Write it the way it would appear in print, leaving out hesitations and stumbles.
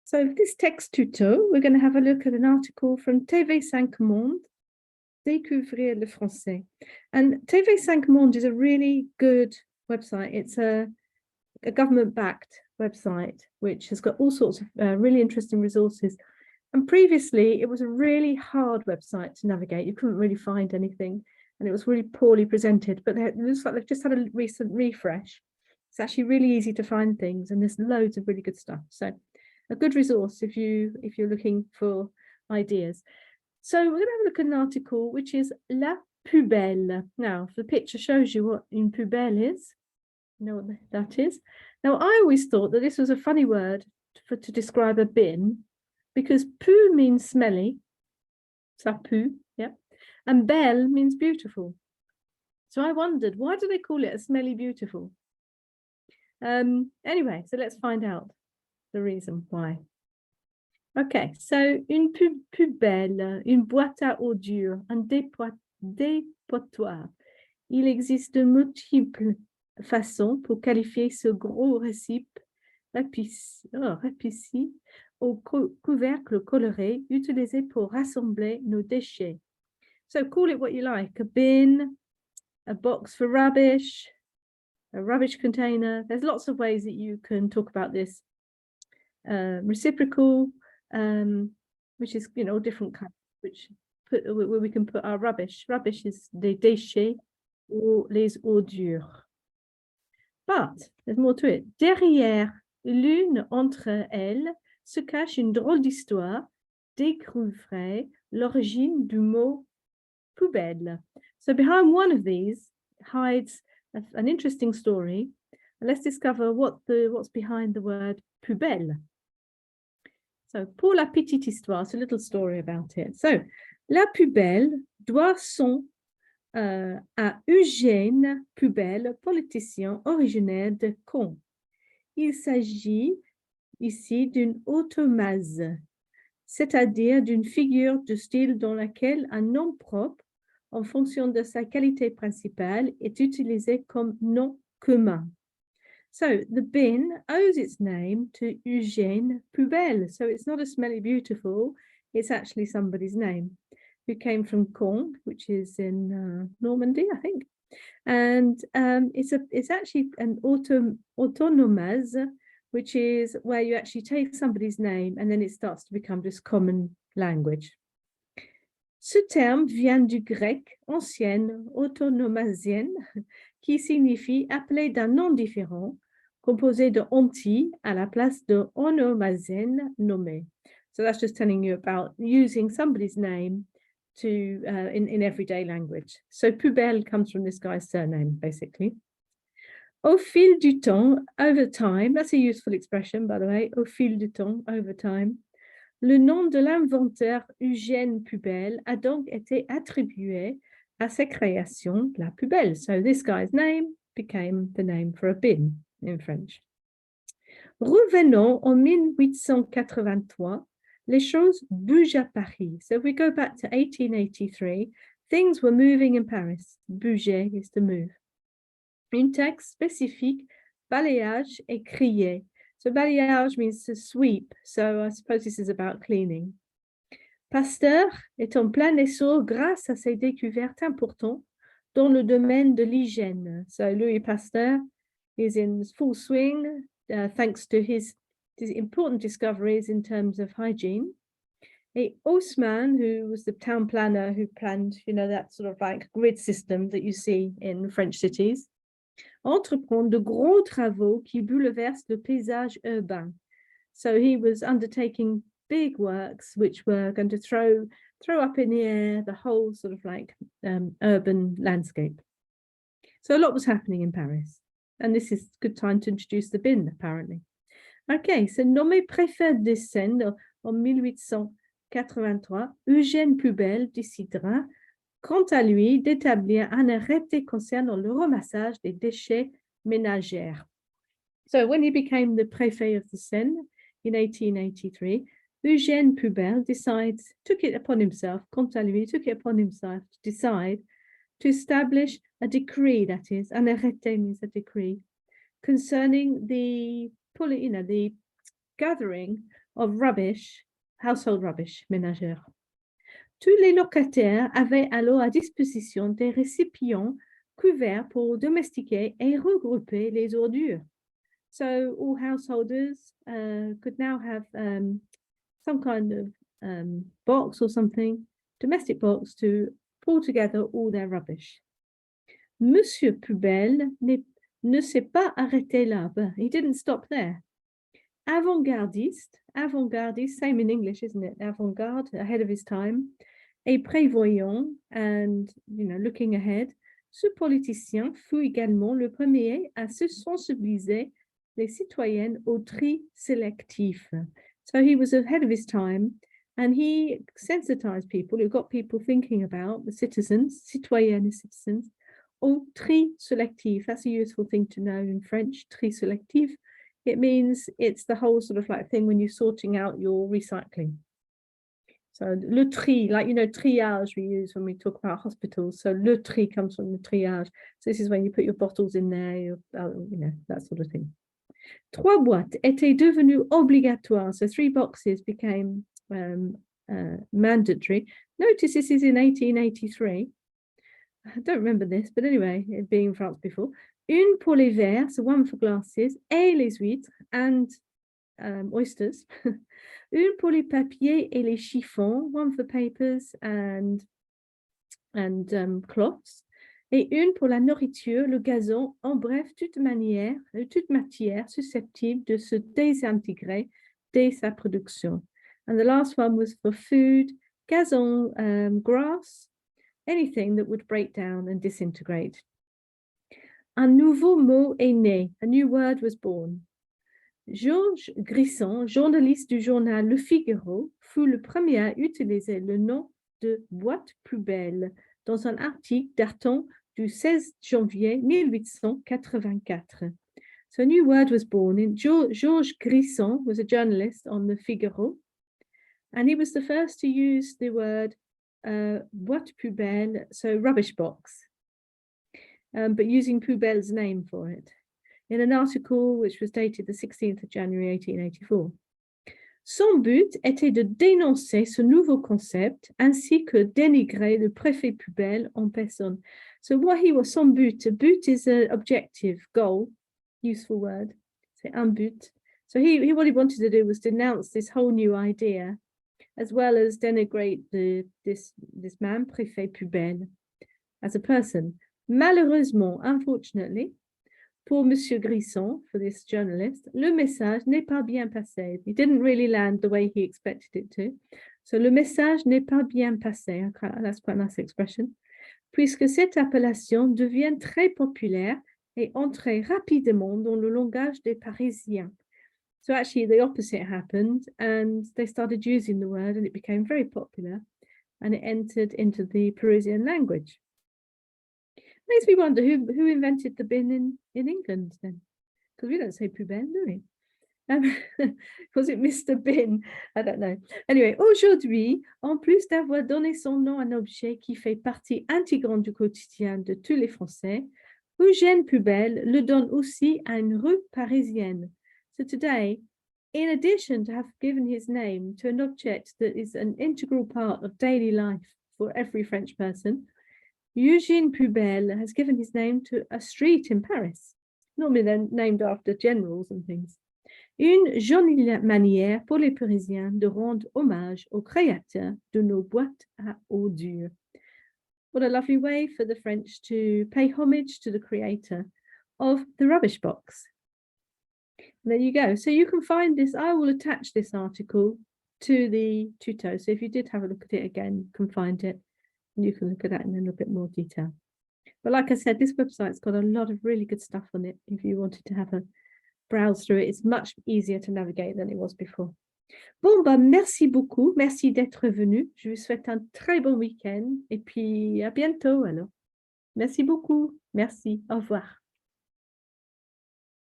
So this text tuto, we're going to have a look at an article from TV5 Monde, Découvrir le français. And TV5 Monde is a really good website. It's a government-backed website, which has got all sorts of really interesting resources. And previously, it was a really hard website to navigate. You couldn't really find anything, and it was really poorly presented. But it looks like they've just had a recent refresh. It's actually really easy to find things, and there's loads of really good stuff. So a good resource if you're looking for ideas. So we're going to have a look at an article which is La poubelle. Now, the picture shows you what une poubelle is. You know what that is. Now, I always thought that this was a funny word to describe a bin, because poo means smelly, ça pue, yeah, and belle means beautiful. So I wondered, why do they call it a smelly beautiful? Anyway, so let's find out the reason why. Okay, so une poubelle, une boîte à ordures, un dépotoir. Il existe de multiples façons pour qualifier ce gros récipient au couvercle coloré utilisé pour rassembler nos déchets. So call it what you like, a bin, a box for rubbish, a rubbish container. There's lots of ways that you can talk about this. Reciprocal, which is, you know, different kinds, where we can put our rubbish. Rubbish is des déchets or les ordures. But there's more to it. Derrière l'une entre elles se cache une drôle d'histoire. Découvrir l'origine du mot poubelle. So behind one of these hides an interesting story. Let's discover what's behind the word poubelle. So, pour la petite histoire, it's a little story about it. So, la poubelle doit son à Eugène Poubelle, politicien originaire de Caen. Il s'agit ici d'une automase, c'est-à-dire d'une figure de style dans laquelle un nom propre, en fonction de sa qualité principale, est utilisé comme nom commun. So the bin owes its name to Eugène Poubelle. So it's not a smelly beautiful, it's actually somebody's name, who came from Caen, which is in Normandy, I think. And it's actually an autonomase, which is where you actually take somebody's name and then it starts to become this common language. Ce terme vient du grec ancien autonomasienne, qui signifie appeler d'un nom différent, composé de onti à la place de onomasienne nommé. So that's just telling you about using somebody's name to in everyday language. So poubelle comes from this guy's surname, basically. Au fil du temps, over time, that's a useful expression, by the way, au fil du temps, over time, le nom de l'inventeur Eugène Poubelle a donc été attribué à sa création, la poubelle. So this guy's name became the name for a bin in French. Revenons en 1883, les choses bougent à Paris. So if we go back to 1883, things were moving in Paris. Bouger is to move. Un texte spécifique, balayage et crier. So balayage means to sweep. So I suppose this is about cleaning. Pasteur est en plein essor grâce à ses découvertes importantes dans le domaine de l'hygiène. So Louis Pasteur is in full swing thanks to his important discoveries in terms of hygiene. Et Haussmann, who was the town planner who planned, you know, that sort of like grid system that you see in French cities, entreprend de gros travaux qui bouleversent le paysage urbain. So he was undertaking big works which were going to throw up in the air the whole sort of like urban landscape. So a lot was happening in Paris. And this is a good time to introduce the bin, apparently. Okay, so nommé préfet de Seine en 1883, Eugène Poubelle décidera quant à lui d'établir un arrêté concernant le ramassage des déchets ménagers. So when he became the préfet of the Seine in 1883, Eugène Poubelle took it upon himself to decide to establish a decree, that is, an arrêté means a decree, concerning the gathering of rubbish, household rubbish, ménagère. Tous les locataires avaient alors à disposition des récipients couverts pour domestiquer et regrouper les ordures. So all householders could now have some kind of box or something, domestic box, to pull together all their rubbish. Monsieur Poubelle ne s'est pas arrêté là, but he didn't stop there. Avant-gardiste, same in English, isn't it? Avant-garde, ahead of his time. Et prévoyant, and looking ahead, ce politicien fut également le premier à se sensibiliser les citoyennes au tri sélectif. So he was ahead of his time, and he sensitized people, he got people thinking about the citizens, citoyennes et citizens, au tri sélectif. That's a useful thing to know in French, tri sélectif. It means it's the whole sort of like thing when you're sorting out your recycling. So le tri, like, triage we use when we talk about hospitals. So le tri comes from the triage. So this is when you put your bottles in there, that sort of thing. 3 boîtes étaient devenues obligatoires. So 3 boxes became mandatory. Notice this is in 1883. I don't remember this, but anyway, it being in France before. Une pour les verres, so one for glasses, et les huîtres, and oysters. Une pour les papiers et les chiffons, one for papers and cloths. Et une pour la nourriture, le gazon, en bref, toute matière susceptible de se désintégrer dès sa production. And the last one was for food, gazon, grass, anything that would break down and disintegrate. Un nouveau mot est né, a new word was born. Georges Grisson, journaliste du journal Le Figaro, fut le premier à utiliser le nom de boîte poubelle dans un article datant du 16 janvier 1884. So a new word was born. Georges Grisson was a journalist on Le Figaro, and he was the first to use the word boîte poubelle, so rubbish box, but using poubelle's name for it, in an article which was dated the 16th of January 1884. Son but était de dénoncer ce nouveau concept ainsi que dénigrer le préfet poubelle en personne. So son but is an objective, goal, useful word, c'est un but. So what he wanted to do was denounce this whole new idea, as well as denigrate this man, préfet poubelle, as a person. Malheureusement, unfortunately, pour Monsieur Grisson, for this journalist, le message n'est pas bien passé. It didn't really land the way he expected it to. So le message n'est pas bien passé. Okay, that's quite a nice expression. Puisque cette appellation devient très populaire et entre rapidement dans le langage des Parisiens. So actually the opposite happened, and they started using the word and it became very popular and it entered into the Parisian language. Makes me wonder who invented the bin in England then, because we don't say poubelle, do we? Was it Mr. Bin? I don't know. Anyway, aujourd'hui, en plus d'avoir donné son nom à un objet qui fait partie intégrante du quotidien de tous les Français, Eugène Poubelle le donne aussi à une rue parisienne. So today, in addition to have given his name to an object that is an integral part of daily life for every French person, Eugène Poubelle has given his name to a street in Paris, normally then named after generals and things. Une jolie manière pour les Parisiens de rendre hommage au créateur de nos boîtes à ordures. What a lovely way for the French to pay homage to the creator of the rubbish box. And there you go. So you can find this, I will attach this article to the Tuto. So if you did have a look at it again, you can find it. You can look at that in a little bit more detail. But like I said, this website's got a lot of really good stuff on it. If you wanted to have a browse through it, it's much easier to navigate than it was before. Bon, bah, merci beaucoup. Merci d'être venu. Je vous souhaite un très bon week-end et puis à bientôt alors. Merci beaucoup. Merci. Au revoir.